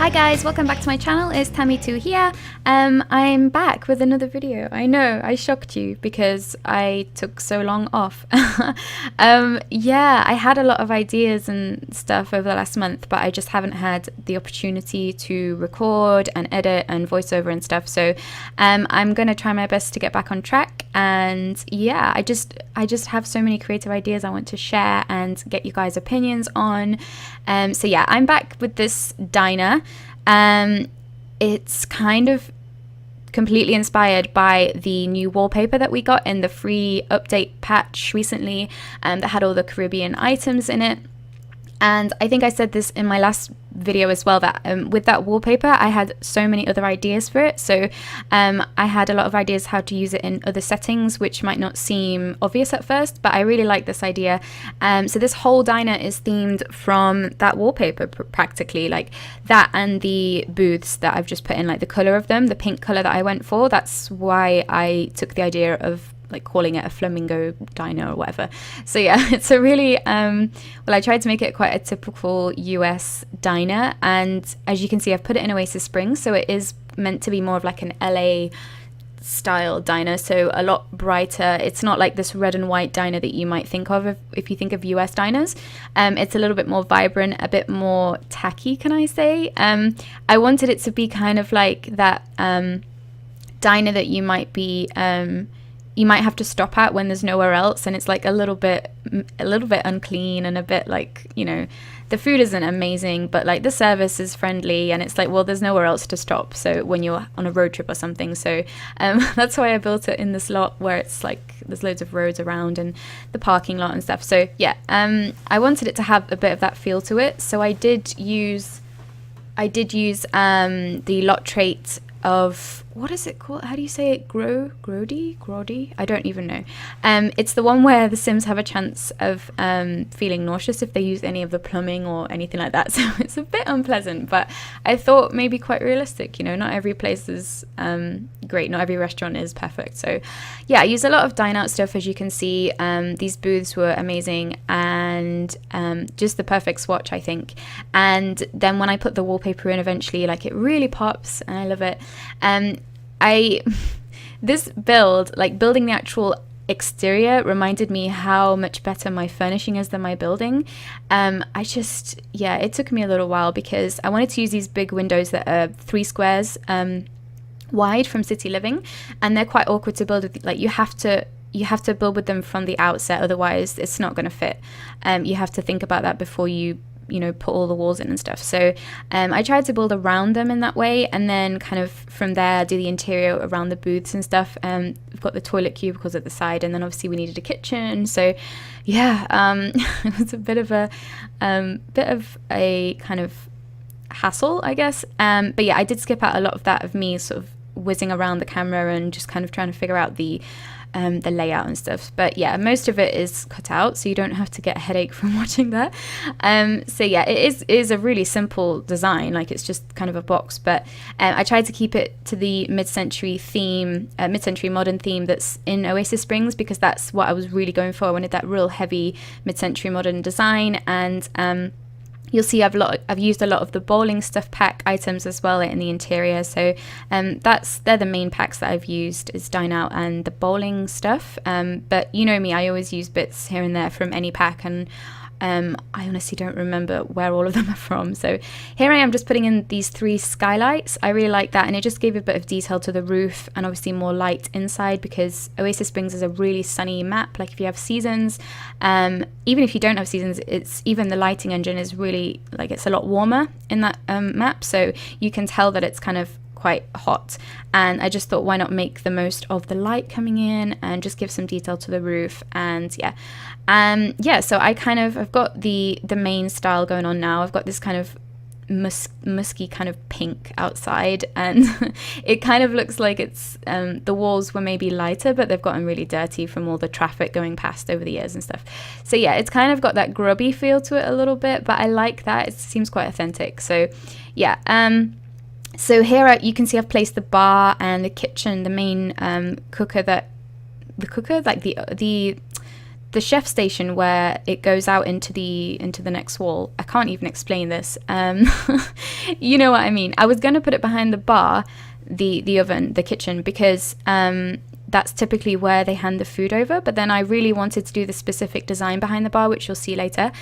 Hi guys, welcome back to my channel. It's Tamitou here. I'm back with another video. I know, I shocked you because I took so long off. Yeah, I had a lot of ideas and stuff over the last month, but I just haven't had the opportunity to record and edit and voiceover and stuff. So I'm gonna try my best to get back on track. And yeah, I just have so many creative ideas I want to share and get you guys' opinions on. So yeah, I'm back with this diner. It's kind of completely inspired by the new wallpaper that we got in the free update patch recently, that had all the Caribbean items in it. And I think I said this in my last video as well, that with that wallpaper I had so many other ideas for it. So I had a lot of ideas how to use it in other settings, which might not seem obvious at first, but I really like this idea. So this whole diner is themed from that wallpaper, practically, like that, and the booths that I've just put in, like the color of them, the pink color that I went for. That's why I took the idea of like calling it a flamingo diner or whatever. So yeah, it's a really well, I tried to make it quite a typical US diner, and as you can see, I've put it in Oasis Springs, so it is meant to be more of like an LA style diner, so a lot brighter. It's not like this red and white diner that you might think of if you think of US diners. It's a little bit more vibrant, a bit more tacky, can I say. I wanted it to be kind of like that diner that you might be you might have to stop at when there's nowhere else, and it's like a little bit unclean and a bit like, you know, the food isn't amazing, but like the service is friendly, and it's like, well, there's nowhere else to stop, so when you're on a road trip or something. So that's why I built it in this lot where it's like there's loads of roads around and the parking lot and stuff. So yeah, I wanted it to have a bit of that feel to it, so I did use the lot trait of, what is it called? How do you say it? Grody? I don't even know. It's the one where the Sims have a chance of feeling nauseous if they use any of the plumbing or anything like that. So it's a bit unpleasant, but I thought maybe quite realistic. You know, not every place is great. Not every restaurant is perfect. So yeah, I used a lot of dine out stuff, as you can see. These booths were amazing, and just the perfect swatch, I think. And then when I put the wallpaper in eventually, like, it really pops, and I love it. This build, like building the actual exterior, reminded me how much better my furnishing is than my building. Yeah, it took me a little while because I wanted to use these big windows that are 3 squares wide from City Living, and they're quite awkward to build with. Like, you have to build with them from the outset, otherwise it's not going to fit. You have to think about that before you put all the walls in and stuff. So I tried to build around them in that way, and then kind of from there do the interior around the booths and stuff. We've got the toilet cubicles at the side, and then obviously we needed a kitchen. So yeah, it was a bit of a kind of hassle, I guess. But yeah, I did skip out a lot of that, of me sort of whizzing around the camera and just kind of trying to figure out the layout and stuff. But yeah, most of it is cut out, so you don't have to get a headache from watching that. So yeah, it is a really simple design, like it's just kind of a box, but I tried to keep it to the mid-century theme, mid-century modern theme that's in Oasis Springs, because that's what I was really going for. I wanted that real heavy mid-century modern design. And you'll see I've used a lot of the bowling stuff pack items as well in the interior. So they're the main packs that I've used, is Dine Out and the bowling stuff. But you know me, I always use bits here and there from any pack, and I honestly don't remember where all of them are from. So here I am just putting in these 3 skylights. I really like that, and it just gave a bit of detail to the roof, and obviously more light inside, because Oasis Springs is a really sunny map. Like, if you have seasons, even if you don't have seasons, it's even the lighting engine is really, like, it's a lot warmer in that map, so you can tell that it's kind of quite hot. And I just thought, why not make the most of the light coming in and just give some detail to the roof. And yeah, so I've got the main style going on now. I've got this kind of musky kind of pink outside, and it kind of looks like it's the walls were maybe lighter, but they've gotten really dirty from all the traffic going past over the years and stuff. So yeah, it's kind of got that grubby feel to it a little bit, but I like that. It seems quite authentic. So yeah, so here you can see I've placed the bar and the kitchen, the main cooker, like the the chef station where it goes out into the next wall. I can't even explain this. You know what I mean. I was gonna put it behind the bar, the oven, the kitchen, because that's typically where they hand the food over, but then I really wanted to do the specific design behind the bar, which you'll see later,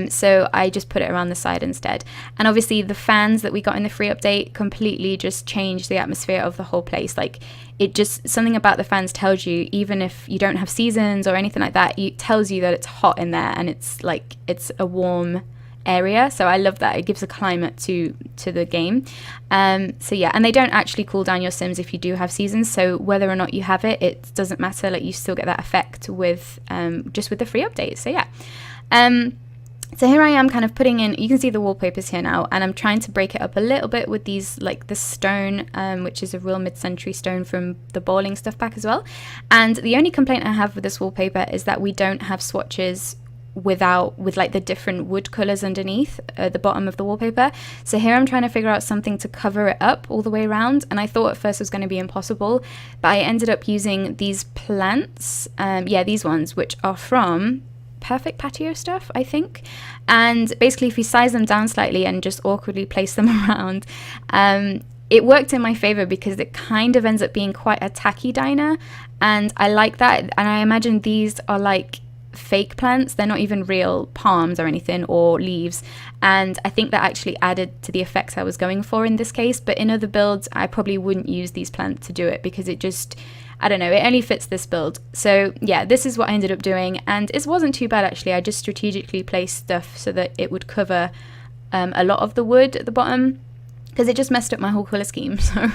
so I just put it around the side instead. And obviously the fans that we got in the free update completely just changed the atmosphere of the whole place. Like, it just, something about the fans tells you, even if you don't have seasons or anything like that, it tells you that it's hot in there, and it's like, it's a warm area. So I love that. It gives a climate to the game. So yeah, and they don't actually cool down your Sims if you do have seasons, so whether or not you have it, it doesn't matter. Like, you still get that effect with just with the free update. So yeah, so here I am kind of putting in, you can see the wallpapers here now, and I'm trying to break it up a little bit with these, like this stone, which is a real mid-century stone from the bowling stuff pack as well. And the only complaint I have with this wallpaper is that we don't have swatches with like the different wood colors underneath the bottom of the wallpaper. So here I'm trying to figure out something to cover it up all the way around, and I thought at first it was going to be impossible, but I ended up using these plants, yeah, these ones, which are from Perfect Patio Stuff, I think. And basically if you size them down slightly and just awkwardly place them around, it worked in my favor because it kind of ends up being quite a tacky diner, and I like that. And I imagine these are like fake plants, they're not even real palms or anything or leaves, and I think that actually added to the effects I was going for in this case. But in other builds I probably wouldn't use these plants to do it, because it just, I don't know, it only fits this build. So yeah, this is what I ended up doing, and it wasn't too bad actually. I just strategically placed stuff so that it would cover a lot of the wood at the bottom, because it just messed up my whole color scheme. So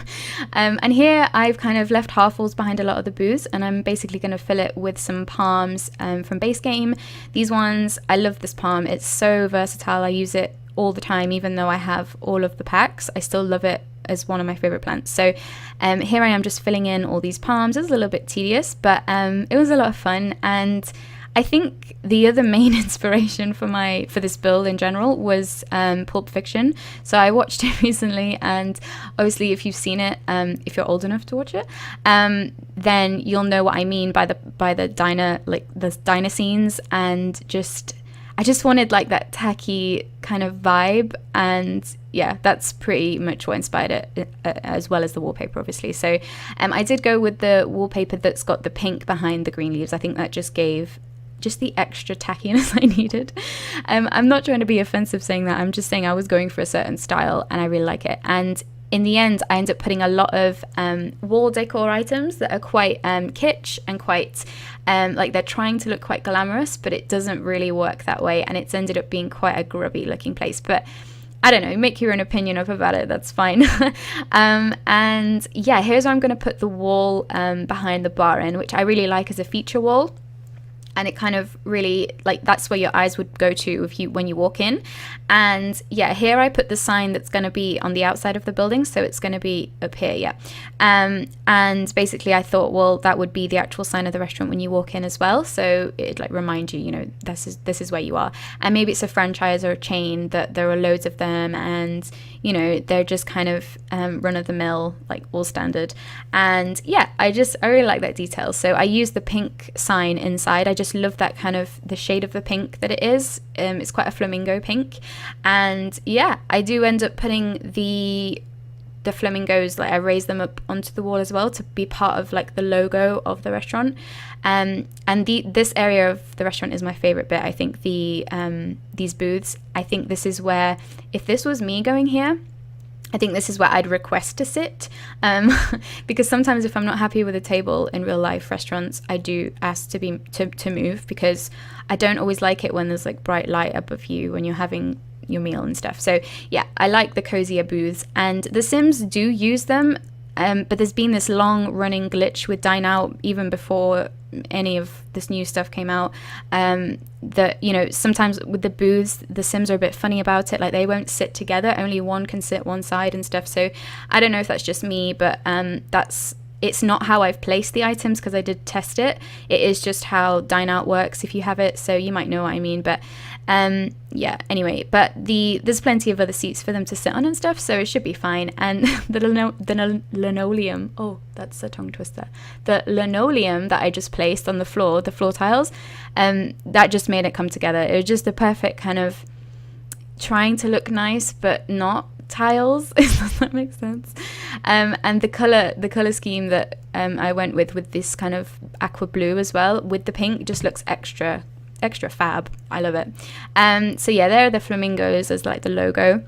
and here I've kind of left half walls behind a lot of the booths, and I'm basically going to fill it with some palms from base game. These ones, I love this palm, it's so versatile. I use it all the time, even though I have all of the packs, I still love it as one of my favorite plants. So here I am just filling in all these palms. It was a little bit tedious, but it was a lot of fun. And I think the other main inspiration for this build in general was Pulp Fiction. So I watched it recently, and obviously if you've seen it, if you're old enough to watch it, then you'll know what I mean by the diner, like the diner scenes. And I just wanted like that tacky kind of vibe, and yeah, that's pretty much what inspired it, as well as the wallpaper obviously. So I did go with the wallpaper that's got the pink behind the green leaves. I think that just gave the extra tackiness I needed. I'm not trying to be offensive saying that, I'm just saying I was going for a certain style and I really like it. And in the end I end up putting a lot of wall decor items that are quite kitsch and quite like they're trying to look quite glamorous, but it doesn't really work that way, and it's ended up being quite a grubby looking place. But I don't know, make your own opinion up about it, that's fine. And yeah, here's where I'm going to put the wall behind the bar in, which I really like as a feature wall. And it kind of really, like, that's where your eyes would go to when you walk in. And yeah, here I put the sign that's going to be on the outside of the building, so it's going to be up here, yeah. And basically I thought, well, that would be the actual sign of the restaurant when you walk in as well, so it'd like remind you, you know, this is where you are. And maybe it's a franchise or a chain that there are loads of them, and you know, they're just kind of run-of-the-mill, like all standard. And yeah, I really like that detail. So I use the pink sign inside. I just love that kind of the shade of the pink that it is. It's quite a flamingo pink. And yeah, I do end up putting the flamingos, like I raise them up onto the wall as well to be part of like the logo of the restaurant. And this area of the restaurant is my favorite bit. I think these booths, I think this is where, if this was me going here, I think this is where I'd request to sit, because sometimes if I'm not happy with a table in real life restaurants, I do ask to move, because I don't always like it when there's like bright light above you when you're having your meal and stuff. So yeah, I like the cozier booths, and The Sims do use them, but there's been this long running glitch with Dine Out even before any of this new stuff came out, that, you know, sometimes with the booths the Sims are a bit funny about it, like they won't sit together, only one can sit one side and stuff. So I don't know if that's just me, but it's not how I've placed the items, because I did test it. It is just how Dine Out works if you have it, so you might know what I mean. But Yeah, anyway, but there's plenty of other seats for them to sit on and stuff, so it should be fine. And the linoleum, oh, that's a tongue twister. The linoleum that I just placed on the floor tiles, that just made it come together. It was just the perfect kind of trying to look nice but not tiles. Does that make sense? And the color scheme that I went with this kind of aqua blue as well with the pink just looks extra fab. I love it. So yeah, there are the flamingos as like the logo.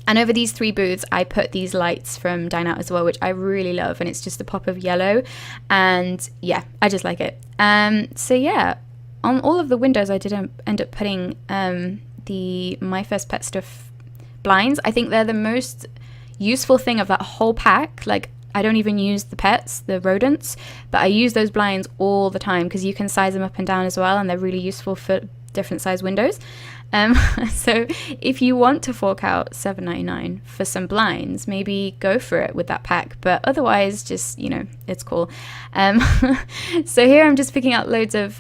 And over these 3 booths, I put these lights from Dine Out as well, which I really love. And it's just a pop of yellow. And yeah, I just like it. So yeah, on all of the windows, I did end up putting the My First Pet Stuff blinds. I think they're the most useful thing of that whole pack. Like, I don't even use the pets, the rodents, but I use those blinds all the time because you can size them up and down as well, and they're really useful for different size windows. So if you want to fork out $7.99 for some blinds, maybe go for it with that pack, but otherwise just, you know, it's cool. So here I'm just picking out loads of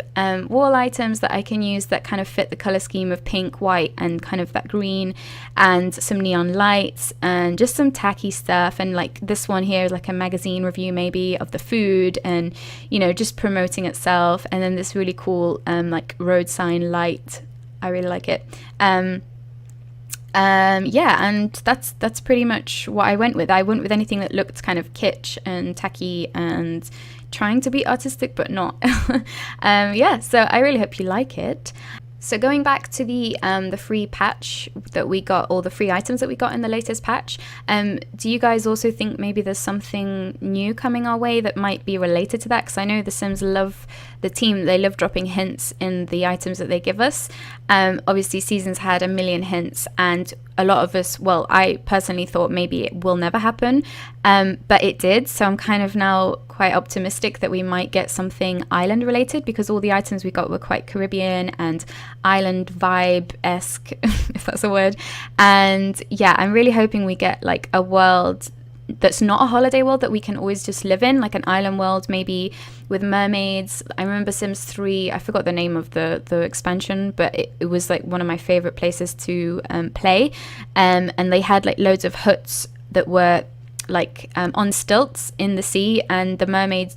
wall items that I can use that kind of fit the color scheme of pink, white, and kind of that green, and some neon lights and just some tacky stuff. And like this one here is like a magazine review maybe of the food, and you know, just promoting itself. And then this really cool like road sign light. I really like it. Yeah, and that's pretty much what I went with. I went with anything that looked kind of kitsch and tacky and trying to be artistic but not. Yeah, so I really hope you like it. So going back to the free patch that we got, all the free items that we got in the latest patch, do you guys also think maybe there's something new coming our way that might be related to that? Because I know the Sims love, the team, they love dropping hints in the items that they give us. Obviously Seasons had a million hints, and a lot of us, well, I personally thought maybe it will never happen, but it did. So I'm kind of now quite optimistic that we might get something island related, because all the items we got were quite Caribbean and island vibe-esque, if that's a word. And yeah, I'm really hoping we get like a world that's not a holiday world that we can always just live in, like an island world maybe with mermaids. I remember Sims 3, I forgot the name of the expansion, but it was like one of my favorite places to play, and they had like loads of huts that were like on stilts in the sea, and the mermaids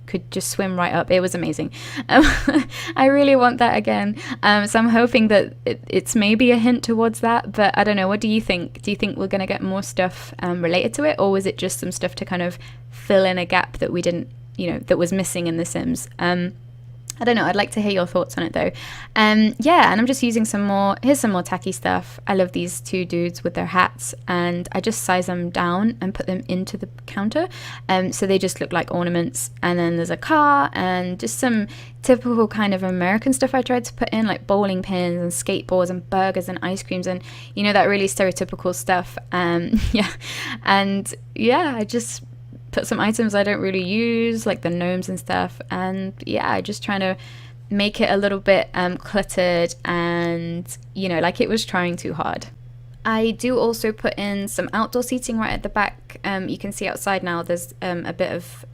could just swim right up. It was amazing. I really want that again. So I'm hoping that it's maybe a hint towards that, but I don't know. What do you think? Do you think we're going to get more stuff related to it, or was it just some stuff to kind of fill in a gap that we didn't, you know, that was missing in The Sims? I don't know. I'd like to hear your thoughts on it though. Yeah, and I'm just using some more. Here's some more tacky stuff. I love these 2 dudes with their hats, and I just size them down and put them into the counter, so they just look like ornaments. And then there's a car and just some typical kind of American stuff I tried to put in, like bowling pins and skateboards and burgers and ice creams, and you know, that really stereotypical stuff. Yeah, and yeah, I just put some items I don't really use, like the gnomes and stuff. And yeah, just trying to make it a little bit cluttered, and you know, like it was trying too hard. I do also put in some outdoor seating right at the back. You can see outside now there's a bit of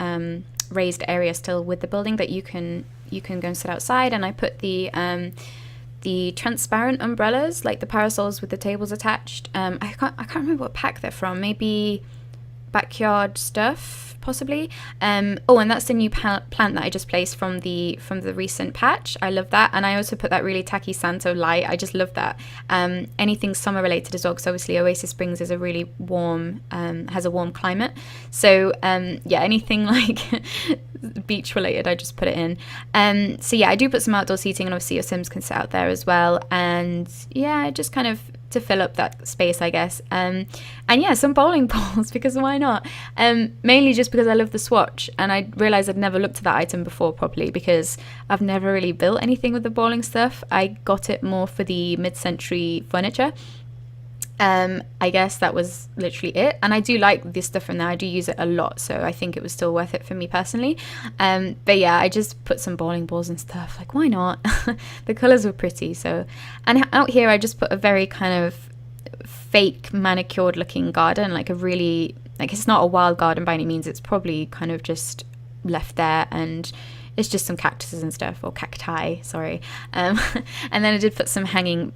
raised area still with the building that you can go and sit outside. And I put the transparent umbrellas, like the parasols with the tables attached. I can't remember what pack they're from. Maybe Backyard Stuff, possibly. Oh, and that's the new plant that I just placed from the recent patch. I love that. And I also put that really tacky Santo light. I just love that. Anything summer related as well, because obviously Oasis Springs is a really warm, has a warm climate. So yeah, anything like beach related, I just put it in. So yeah, I do put some outdoor seating, and obviously your Sims can sit out there as well. And yeah, just kind of to fill up that space, I guess. And yeah, some bowling balls, because why not? Mainly just because I love the swatch, and I realized I'd never looked at that item before properly, because I've never really built anything with the bowling stuff. I got it more for the mid-century furniture. I guess that was literally it, and I do like this stuff from there. I do use it a lot, so I think it was still worth it for me personally. But yeah, I just put some bowling balls and stuff, like why not? The colors were pretty. So, and out here I just put a very kind of fake manicured looking garden, like a really, like, it's not a wild garden by any means. It's probably kind of just left there, and It's just some cactuses and stuff, or cacti, sorry. And then I did put some hanging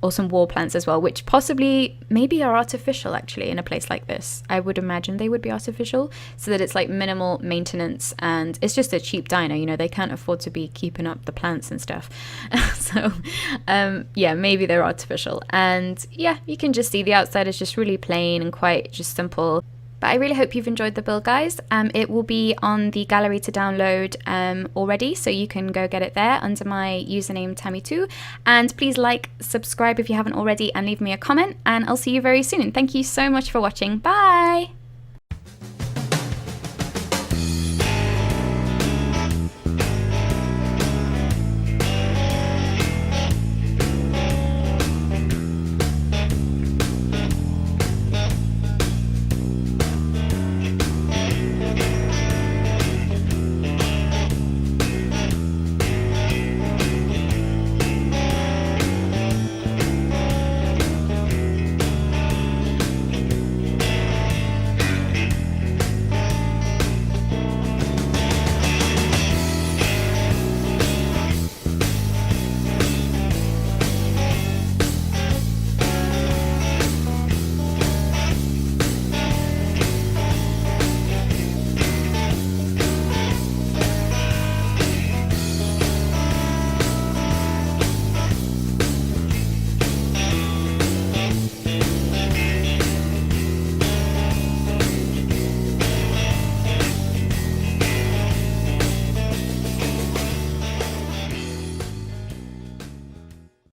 or some wall plants as well, which possibly maybe are artificial actually in a place like this. I would imagine they would be artificial, so that it's like minimal maintenance, and it's just a cheap diner, you know, they can't afford to be keeping up the plants and stuff. So yeah, maybe they're artificial. And yeah, you can just see the outside is just really plain and quite just simple. But I really hope you've enjoyed the build, guys. It will be on the gallery to download already, so you can go get it there under my username Tamitou. And please like, subscribe if you haven't already, and leave me a comment, and I'll see you very soon. Thank you so much for watching. Bye!